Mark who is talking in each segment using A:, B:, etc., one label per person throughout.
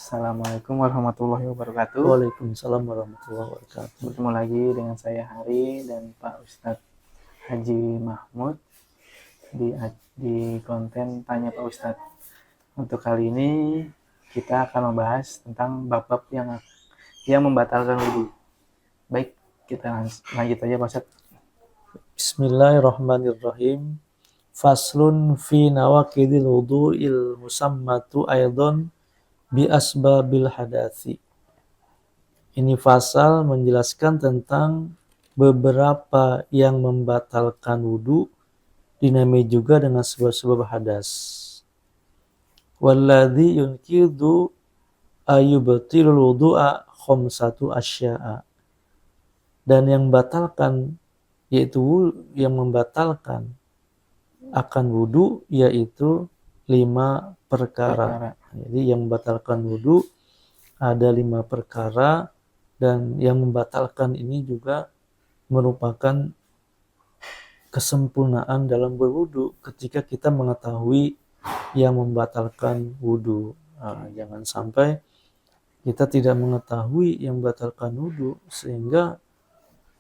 A: Assalamualaikum warahmatullahi wabarakatuh.
B: Waalaikumsalam warahmatullahi wabarakatuh.
A: Bertemu lagi dengan saya Hari dan Pak Ustadz Haji Mahmud di konten Tanya Pak Ustadz. Untuk kali ini kita akan membahas tentang bab-bab yang membatalkan wudhu. Baik, kita lanjut aja Pak Ustadz.
B: Bismillahirrahmanirrahim. Faslun fi nawaqidil wudu'il musammatu aidon bi asbabil hadathi. Ini pasal menjelaskan tentang beberapa yang membatalkan wudhu, dinamai juga dengan sebab-sebab hadas. Walladhi yunkidu ayubtilul wudu'a khamsatu asya'a. Dan yang membatalkan akan wudhu yaitu 5 perkara. Jadi yang membatalkan wudhu ada 5 perkara, dan yang membatalkan ini juga merupakan kesempurnaan dalam berwudhu ketika kita mengetahui yang membatalkan wudhu. Jangan sampai kita tidak mengetahui yang membatalkan wudhu, sehingga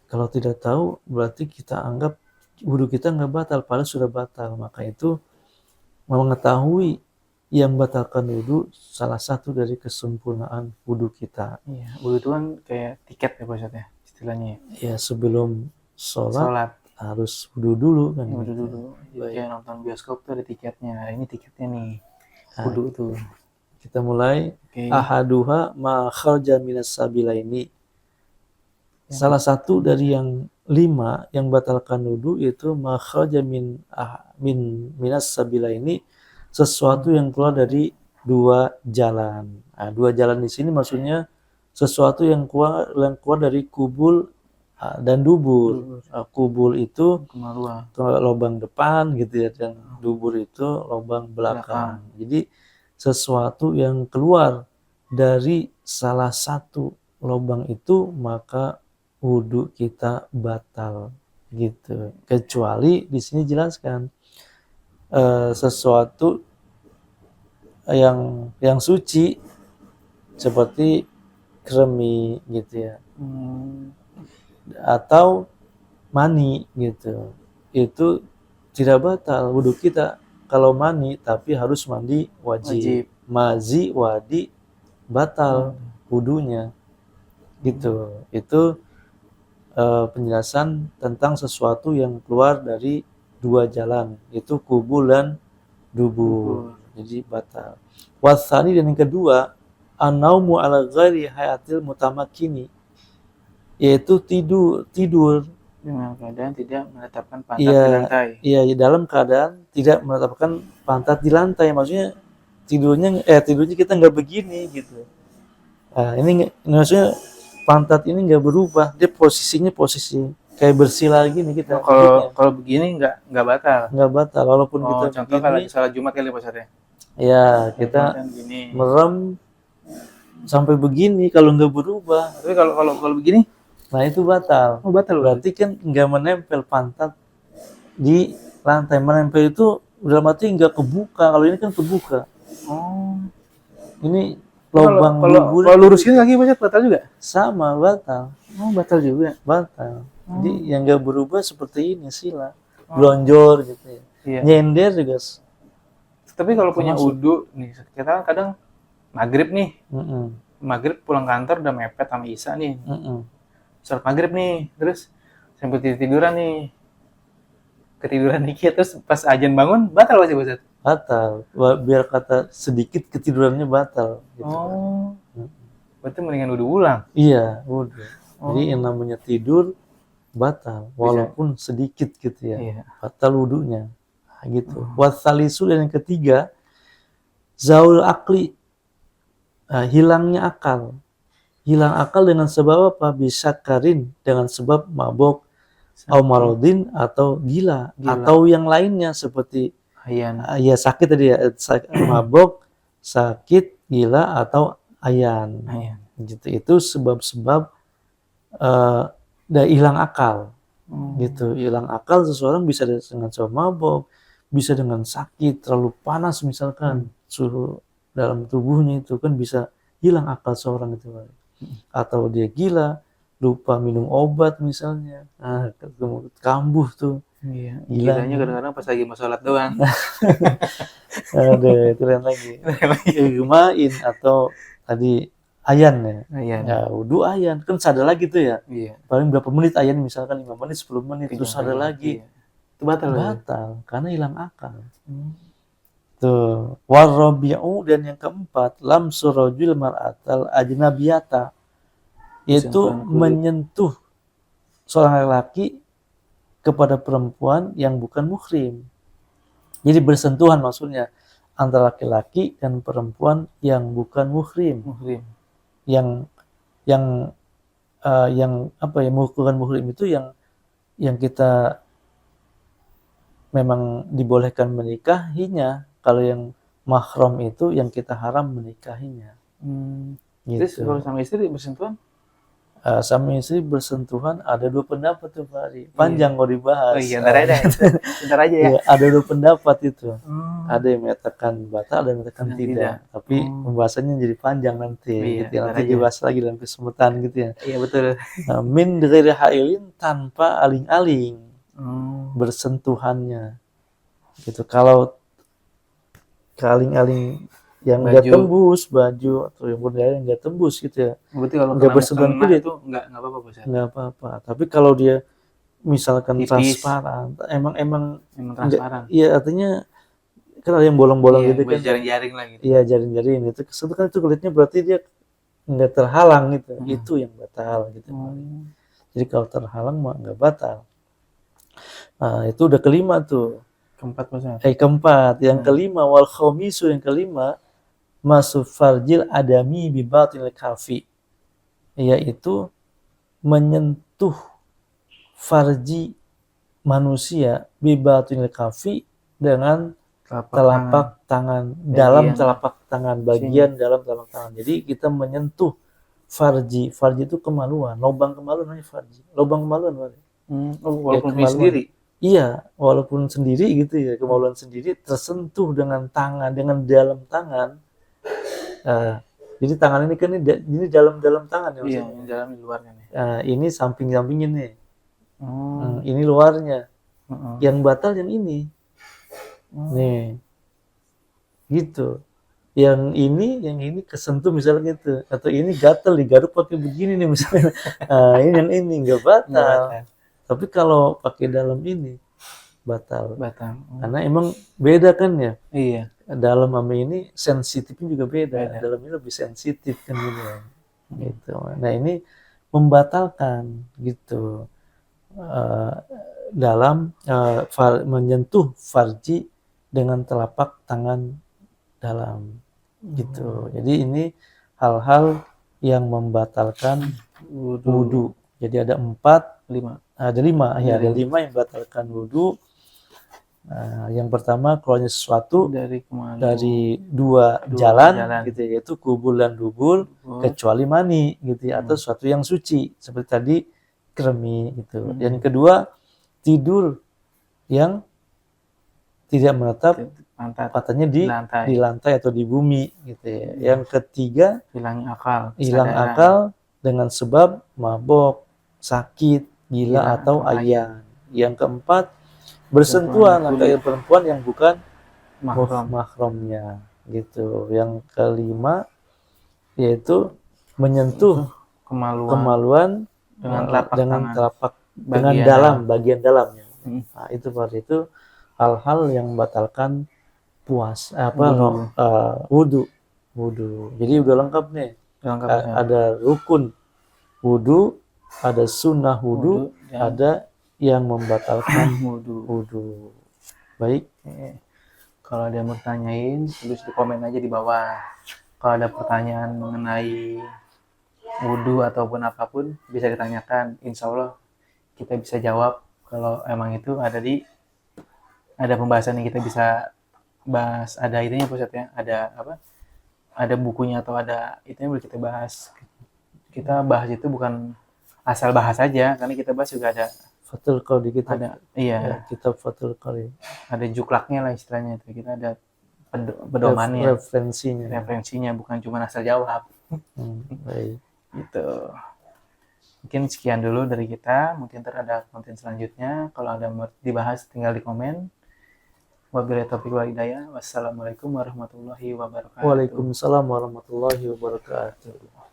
B: kalau tidak tahu berarti kita anggap wudhu kita nggak batal, padahal sudah batal. Maka itu mengetahui yang membatalkan wudhu salah satu dari kesempurnaan wudhu kita.
A: Iya, wudhu itu kan kayak tiket ya Pak Ustadz ya, istilahnya.
B: Ya, sebelum sholat harus wudhu dulu kan.
A: Wudhu dulu. Kayak nonton bioskop tuh ada tiketnya. Ini tiketnya nih, wudhu tuh.
B: Kita mulai. Ahaduha ma kharja minas sabilaini. Salah satu dari yang 5 yang batalkan wudhu itu ma kharja minas sabilaini, sesuatu yang keluar dari 2 jalan. 2 jalan di sini maksudnya sesuatu yang keluar dari kubul dan dubur. Kubul itu lubang depan gitu ya, dan dubur itu lubang belakang. Jadi sesuatu yang keluar dari salah satu lubang itu maka wudhu kita batal gitu. Kecuali di sini jelaskan sesuatu yang suci seperti kremi gitu ya, atau mani gitu, itu tidak batal wudhu kita kalau mani, tapi harus mandi wajib. Mazi wadi batal wudhunya gitu. Itu penjelasan tentang sesuatu yang keluar dari 2 jalan, itu kubul dan dubur. Jadi batal. Wasani, dan yang kedua, an-naumu ala ghairi hayatil mutamakkini, yaitu tidur
A: dengan keadaan tidak menetapkan pantat di lantai.
B: Iya, dalam keadaan tidak menetapkan pantat di lantai. Maksudnya tidurnya kita nggak begini gitu. Ini maksudnya pantat ini nggak berubah, dia posisinya posisi kayak bersila gini kita.
A: Kalau begini nggak batal.
B: Nggak batal, walaupun kita
A: contoh kalau salat Jumat kali Pak Ustadz ya.
B: Ya, kita merem sampai begini kalau nggak berubah.
A: Tapi kalau begini,
B: nah itu batal.
A: Oh, batal.
B: Berarti kan nggak menempel pantat di lantai. Menempel itu dalam arti nggak kebuka. Kalau ini kan kebuka.
A: Oh.
B: Ini lubang dubur.
A: Kalau lurusin lagi Pak, batal juga?
B: Sama, batal.
A: Oh, batal juga.
B: Batal. Jadi yang nggak berubah seperti ini sila. Blonjor gitu ya.
A: Iya.
B: Nyender juga.
A: Tapi kalau punya wudhu nih, kita kadang maghrib nih. Maghrib pulang kantor udah mepet sama Isya nih. Sholat maghrib nih, terus sampai ketiduran dikit, terus pas azan bangun batal pasti Ustaz?
B: Batal. Biar kata sedikit ketidurannya batal gitu.
A: Oh. Berarti mendingan wudhu ulang.
B: Iya, wudhu. Jadi yang namanya tidur batal walaupun sedikit gitu ya. Iya. Batal wudhunya. Gitu. Wasalisu, dan yang ketiga, zaul akli, hilangnya akal. Hilang akal dengan sebab apa? Bisa karin, dengan sebab mabok, atau marodin, atau gila, atau yang lainnya seperti
A: ayan.
B: Ya sakit tadi ya, mabok, sakit, gila, atau ayan. Gitu. Itu sebab-sebab hilang akal. Gitu. Hilang akal seseorang bisa dengan sebab mabok, bisa dengan sakit, terlalu panas misalkan, suhu dalam tubuhnya itu kan bisa hilang akal seorang itu, Pak. Atau dia gila, lupa minum obat misalnya, kambuh tuh.
A: Iya,
B: Gila.
A: gilanya kadang-kadang pas lagi mau sholat doang.
B: Ada keren lagi. Igmain atau tadi ayan ya.
A: Iya.
B: Ya, wudhu ayan kan sadar lagi tuh ya.
A: Iya.
B: Paling berapa menit ayan, misalkan 5 menit, 10 menit,
A: Kejang
B: terus sadar lagi.
A: Iya. Itu batal.
B: Batal karena hilang akal. Tuh, warabi'u, dan yang keempat, lamsu rajul mar'atal ajnabiyata, yaitu menyentuh seorang laki kepada perempuan yang bukan muhrim. Jadi bersentuhan maksudnya antara laki-laki dan perempuan yang bukan muhrim. Yang apa ya, bukan muhrim itu yang kita memang dibolehkan menikahinya. Kalau yang mahram itu yang kita haram menikahinya.
A: Gitu. Terus kalau sama istri bersentuhan?
B: Sama istri bersentuhan ada dua pendapat tuh Pak Ari. Panjang kalau dibahas.
A: Oh iya, bentar aja ya.
B: Ada dua pendapat itu. Ada yang menyatakan batal, ada yang menyatakan tidak. Tapi pembahasannya jadi panjang nanti. Gitu ya. Nanti dibahas lagi dalam kesempatan gitu ya.
A: Iya betul.
B: Min ghairi hailin, tanpa aling-aling bersentuhannya. Gitu. Kalau aling-aling yang nggak tembus baju atau yang budaya yang nggak tembus gitu ya,
A: berarti kalau
B: nggak bersentuhan kulit
A: itu nggak apa-apa,
B: nggak apa-apa. Tapi kalau dia misalkan tipis, transparan, emang
A: transparan,
B: iya, artinya kan ada yang bolong-bolong gitu kan,
A: jaring-jaring lah gitu.
B: Iya, jaring-jaring itu kesentuh kan, itu kulitnya berarti dia nggak terhalang gitu. Itu yang batal gitu. Jadi kalau terhalang mah nggak batal. Nah, itu udah kelima tuh. Keempat. Yang kelima, wal khamisu, yang kelima, masuk farjil adami bibatil kafi, yaitu menyentuh farji manusia bibatil kafi dengan telapak tangan, dalam telapak tangan, bagian dalam telapak tangan. Jadi kita menyentuh farji itu kemaluan, lubang kemaluan namanya farji, lubang kemaluan.
A: Walaupun sendiri.
B: Iya, walaupun sendiri gitu ya, kemaluan sendiri tersentuh dengan tangan, dengan dalam tangan. Jadi tangan ini kan ini dalam tangan ya,
A: iya, yang dalam di luarnya nih.
B: Ini samping-sampingnya nih. Ini luarnya. Yang batal yang ini. Nih. Gitu. Yang ini kesentuh misalnya gitu, atau ini gatal digaruk pakai begini nih misalnya. Ini yang ini enggak batal. Tapi kalau pakai dalam ini batal. Karena emang beda kan ya?
A: Iya.
B: Dalam sama ini sensitifnya juga beda. Dalam ini lebih sensitif kan gitu. Nah, ini membatalkan gitu. Dalam menyentuh farji dengan telapak tangan dalam gitu. Jadi ini hal-hal yang membatalkan wudu. Jadi ada 5 ya, ada 5 yang membatalkan wudu. Yang pertama, keluarnya sesuatu dari dua jalan gitu ya, yaitu kubul dan dubul, kecuali mani gitu ya, atau sesuatu yang suci seperti tadi kremi gitu. Yang kedua, tidur yang tidak menetap patahnya di lantai atau di bumi gitu ya. Yang ketiga, hilang akal dengan sebab mabok, sakit, gila atau ayan. Yang keempat, bersentuhan laki perempuan yang bukan mahramnya gitu. Yang kelima, yaitu menyentuh kemaluan dengan telapak dengan bagian dalamnya. Nah, itu berarti itu hal-hal yang membatalkan wudu. Jadi udah lengkap nih. Ada rukun wudu, ada sunnah wudu, ada yang membatalkan wudu. Baik.
A: Kalau ada yang mau tanyain, tulis di komen aja di bawah. Kalau ada pertanyaan mengenai wudu ataupun apapun, bisa ditanyakan. Insya Allah kita bisa jawab. Kalau emang itu ada pembahasan yang kita bisa bahas. Ada itunya Pak Ustadz ya. Ada bukunya atau ada itunya boleh kita bahas. Kita bahas itu bukan asal bahas aja, karena kita bahas juga ada
B: Fathul Qori kita
A: ada
B: kitab Fathul Qori,
A: ada juklaknya lah istilahnya itu. Kita ada pedomannya,
B: referensinya,
A: bukan cuma asal jawab.
B: Baik.
A: Gitu. Mungkin sekian dulu dari kita. Mungkin ada konten selanjutnya. Kalau ada mau dibahas tinggal di komen. Wabillahi taufiq wal hidayah. Wassalamualaikum warahmatullahi wabarakatuh.
B: Waalaikumsalam warahmatullahi wabarakatuh.